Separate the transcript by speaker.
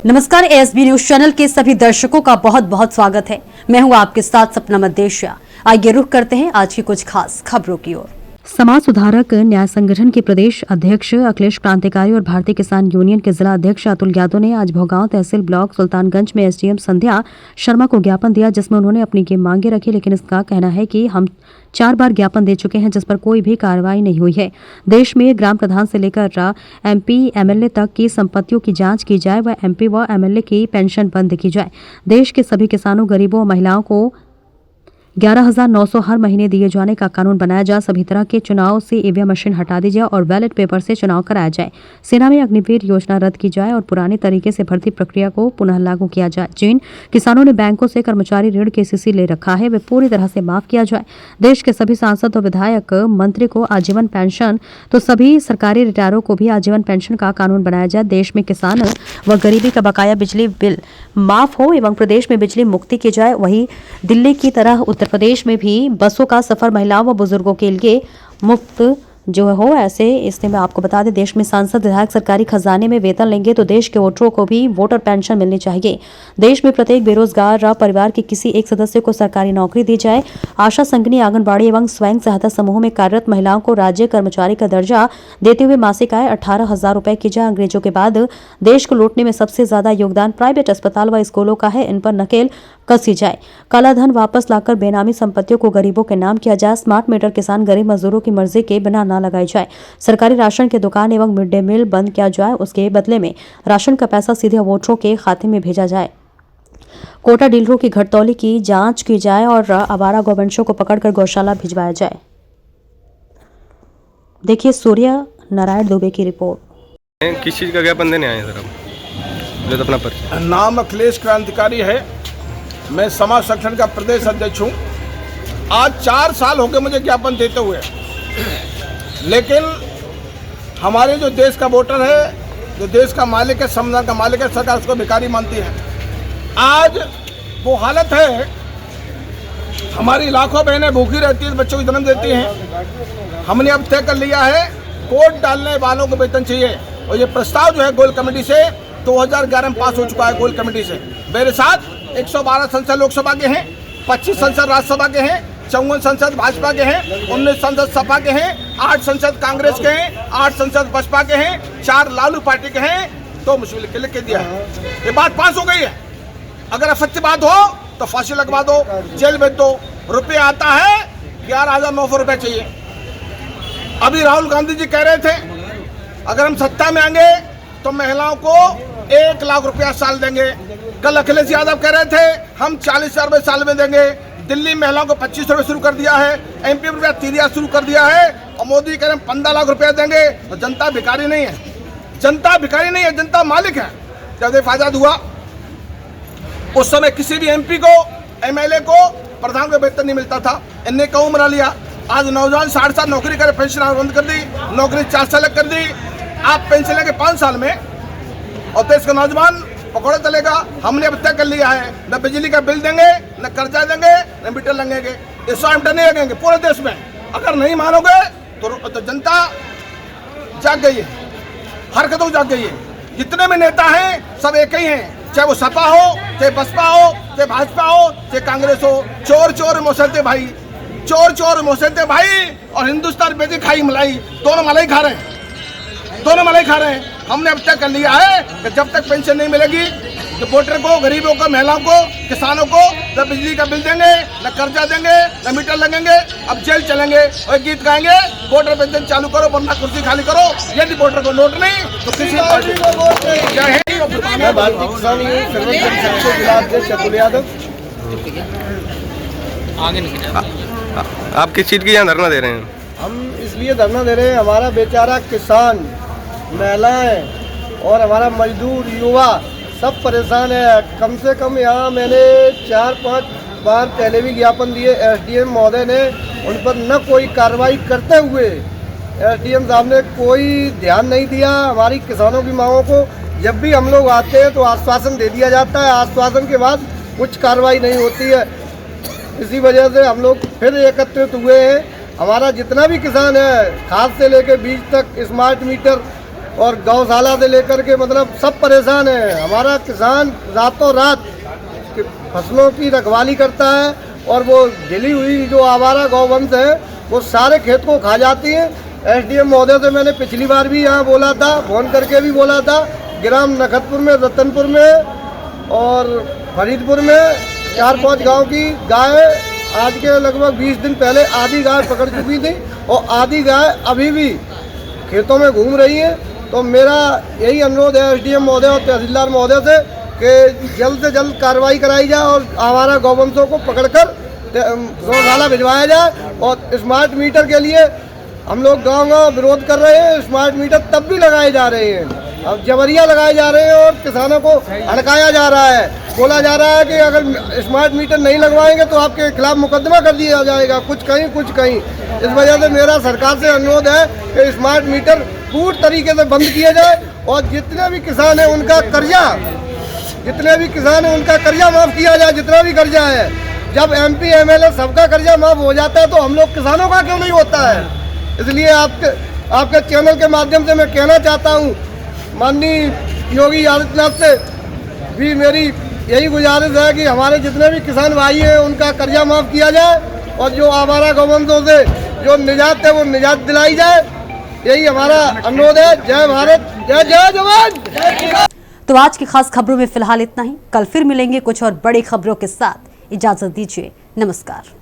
Speaker 1: नमस्कार, ASB news channel के सभी दर्शकों का बहुत बहुत स्वागत है। मैं हूं आपके साथ सपना मदेशिया। आइए रुख करते हैं आज की कुछ खास खबरों की ओर। समाज सुधारक न्याय संगठन के प्रदेश अध्यक्ष अखिलेश क्रांतिकारी और भारतीय किसान यूनियन के जिला अध्यक्ष अतुल यादव ने आज भोगांव तहसील ब्लॉक सुल्तानगंज में एसडीएम संध्या शर्मा को ज्ञापन दिया, जिसमें उन्होंने अपनी की मांगे रखी, लेकिन इसका कहना है कि हम 4 बार ज्ञापन दे चुके हैं जिस पर कोई भी कार्रवाई नहीं हुई है। देश में ग्राम प्रधान से लेकर एमपी एमएलए तक की संपत्तियों की जांच की जाए व एमपी व एमएलए की पेंशन बंद की जाए। देश के सभी किसानों, गरीबों और महिलाओं को 11,900 हर महीने दिए जाने का कानून बनाया जाए। सभी तरह के चुनाव से ईवीएम मशीन हटा दी जाए और बैलेट पेपर से चुनाव कराया जाए। सेना में अग्निवीर योजना रद्द की जाए और पुराने तरीके से भर्ती प्रक्रिया को पुनः लागू किया जाए। जिन किसानों ने बैंकों से कर्मचारी ऋण केसीसी ले रखा है वे पूरी तरह से माफ किया जाए। देश के सभी सांसद और विधायक मंत्री को आजीवन पेंशन तो सभी सरकारी रिटायरों को भी आजीवन पेंशन का कानून बनाया जाए। देश में किसान व गरीबी का बकाया बिजली बिल माफ हो एवं प्रदेश में बिजली मुक्ति की जाए। वहीं दिल्ली की तरह उत्तर प्रदेश में भी बसों का सफर महिलाओं व बुजुर्गों के लिए मुफ्त जो हो ऐसे। इसलिए मैं आपको बता दें, देश में सांसद विधायक सरकारी खजाने में वेतन लेंगे तो देश के वोटरों को भी वोटर पेंशन मिलनी चाहिए। देश में प्रत्येक बेरोजगार परिवार के किसी एक सदस्य को सरकारी नौकरी दी जाए। आशा संगिनी, आंगनबाड़ी एवं स्वयं सहायता समूह में कार्यरत महिलाओं को राज्य कर्मचारी का दर्जा देते हुए मासिक आय 18,000 रुपए की जाए। अंग्रेजों के बाद देश को लूटने में सबसे ज्यादा योगदान प्राइवेट अस्पताल व स्कूलों का है, इन पर नकेल कसी जाए। काला धन वापस लाकर बेनामी संपत्तियों को गरीबों के नाम किया जाए। स्मार्ट मीटर किसान गरीब मजदूरों की मर्जी के बिना न लगाई जाए। सरकारी राशन की दुकान एवं मिड डे मील बंद किया जाए। उसके बदले में राशन का पैसा सीधे वोटरों के खाते में भेजा जाए। कोटा डीलरों की घटतौली की जांच की जाए और आवारा गौवंशों को पकड़कर गौशाला भिजवाया जाए। देखिए सूर्य नारायण दुबे की रिपोर्ट।
Speaker 2: किस चीज का ज्ञापन देने आए हैं सर आप? अपना परिचय।
Speaker 3: नाम अखिलेश क्रांतिकारी है, मैं समाज संगठन का प्रदेश अध्यक्ष हूँ। आज 4 साल हो गए मुझे ज्ञापन देते हुए, लेकिन हमारे जो देश का वोटर है, जो देश का मालिक है, संविधान का मालिक है, सरकार उसको भिखारी मानती है। आज वो हालत है, हमारी लाखों बहनें भूखी रहती है, बच्चों को जन्म देती हैं। हमने अब तय कर लिया है कोर्ट डालने वालों को वेतन चाहिए, और ये प्रस्ताव जो है गोल कमेटी से 2011 में पास हो चुका है। गोल कमेटी से मेरे साथ 112 संसद लोकसभा के हैं, 25 संसद राज्यसभा के हैं, 54 संसद भाजपा के हैं, 19 संसद सपा के हैं, 8 संसद कांग्रेस के हैं, 8 संसद बसपा के हैं, 4 लालू पार्टी के हैं। तो मुश्किल के लिख के दिया है, ये बात पास हो गई है। अगर सच्ची बात हो तो फांसी लगवा दो, जेल भेज दो। रुपया आता है 11,900 रुपये चाहिए। अभी राहुल गांधी जी कह रहे थे अगर हम सत्ता में आएंगे तो महिलाओं को 1 लाख रुपया साल देंगे। कल अखिलेश यादव कह रहे थे हम 40,000 रुपये साल में देंगे। दिल्ली महिलाओं को 2500 रुपये शुरू कर दिया है, एमपी रुपया 3,000 शुरू कर दिया है, और मोदी कह रहे हैं 15 लाख रुपया देंगे। तो जनता भिखारी नहीं है, जनता भिखारी नहीं है, जनता मालिक है। जब देश आजाद हुआ उस समय किसी भी एमपी को, एमएलए को, प्रधान को वेतन नहीं मिलता था। इनने क्यों बना लिया? आज नौजवान 60 साल नौकरी करे, पेंशन बंद कर दी, नौकरी 4 साल कर दी। आप पेंशन लेंगे 5 साल में और देश का नौजवान पकौड़े चलेगा। हमने अब तय कर लिया है न बिजली का बिल देंगे, न कर्जा देंगे, न मीटर लगेंगे, 100 मीटर नहीं लगेंगे पूरे देश में। अगर नहीं मानोगे तो जनता जाग गई है, हरकतों जाग गई है। जितने भी नेता हैं सब एक ही हैं, चाहे वो सपा हो, चाहे बसपा हो, चाहे भाजपा हो, चाहे कांग्रेस हो। चोर चोर मोसलते भाई, चोर चोर मोसलते भाई, और हिंदुस्तान बेची खाई मलाई, दोनों मलाई खा रहे हैं, दोनों मलाई खा रहे हैं। हमने अब तक कर लिया है कि जब तक पेंशन नहीं मिलेगी तो वोटर को, गरीबों को, महिलाओं को, किसानों को न बिजली का बिल देंगे, न कर्जा देंगे, न मीटर लगेंगे। अब जेल चलेंगे और गीत गाएंगे वोटर पेंशन चालू करो वरना कुर्सी खाली करो। यदि वोटर को नोट नहीं तो किसी पार्टी को वोट नहीं। जय हिंद। मैं भारतीय किसान यूनियन अतुल यादव।
Speaker 2: आप किस चीज की यहाँ धरना दे रहे हैं?
Speaker 4: हम इसलिए धरना दे रहे हैं, हमारा बेचारा किसान, महिलाएं और हमारा मजदूर, युवा सब परेशान है। कम से कम यहाँ मैंने 4-5 बार पहले भी ज्ञापन दिए एसडीएम महोदय ने, उन पर न कोई कार्रवाई करते हुए एसडीएम साहब ने कोई ध्यान नहीं दिया हमारी किसानों की मांगों को। जब भी हम लोग आते हैं तो आश्वासन दे दिया जाता है, आश्वासन के बाद कुछ कार्रवाई नहीं होती है। इसी वजह से हम लोग फिर एकत्रित हुए हैं। हमारा जितना भी किसान है, खाद से लेकर बीज तक, स्मार्ट मीटर और गौशाला से लेकर के मतलब सब परेशान है। हमारा किसान रातों रात फसलों की रखवाली करता है और वो ढिली हुई जो आवारा गौवंश है वो सारे खेत को खा जाती है। एसडीएम महोदय से मैंने पिछली बार भी यहाँ बोला था, फोन करके भी बोला था। ग्राम नखतपुर में, रतनपुर में और फरीदपुर में 4-5 गांव की गाय आज के लगभग 20 दिन पहले आधी गाय पकड़ चुकी थी और आधी गाय अभी भी खेतों में घूम रही है। तो मेरा यही अनुरोध है एसडीएम महोदय और तहसीलदार महोदय से कि जल्द से जल्द कार्रवाई कराई जाए और आवारा गौवंशों को पकड़कर गौशाला भिजवाया जाए। और स्मार्ट मीटर के लिए हम लोग गाँव विरोध कर रहे हैं। स्मार्ट मीटर तब भी लगाए जा रहे हैं, अब जबरिया लगाए जा रहे हैं और किसानों को हड़काया जा रहा है। बोला जा रहा है कि अगर स्मार्ट मीटर नहीं लगवाएंगे तो आपके खिलाफ मुकदमा कर दिया जाएगा, कुछ कहीं कुछ कहीं। इस वजह से मेरा सरकार से अनुरोध है कि स्मार्ट मीटर पूर्ण तरीके से बंद किया जाए और जितने भी किसान हैं उनका कर्जा माफ़ किया जाए, जितना भी कर्जा है। जब MP MLA सबका कर्जा माफ़ हो जाता है तो हम लोग किसानों का क्यों नहीं होता है? इसलिए आपके चैनल के माध्यम से मैं कहना चाहता हूँ, माननीय योगी आदित्यनाथ से भी मेरी यही गुजारिश है कि हमारे जितने भी किसान भाई हैं उनका कर्जा माफ़ किया जाए और जो आवारा गौवंशों से जो निजात है वो निजात दिलाई जाए। यही हमारा अनुरोध है। जय भारत, जय जवान।
Speaker 1: तो आज की खास खबरों में फिलहाल इतना ही। कल फिर मिलेंगे कुछ और बड़ी खबरों के साथ। इजाजत दीजिए, नमस्कार।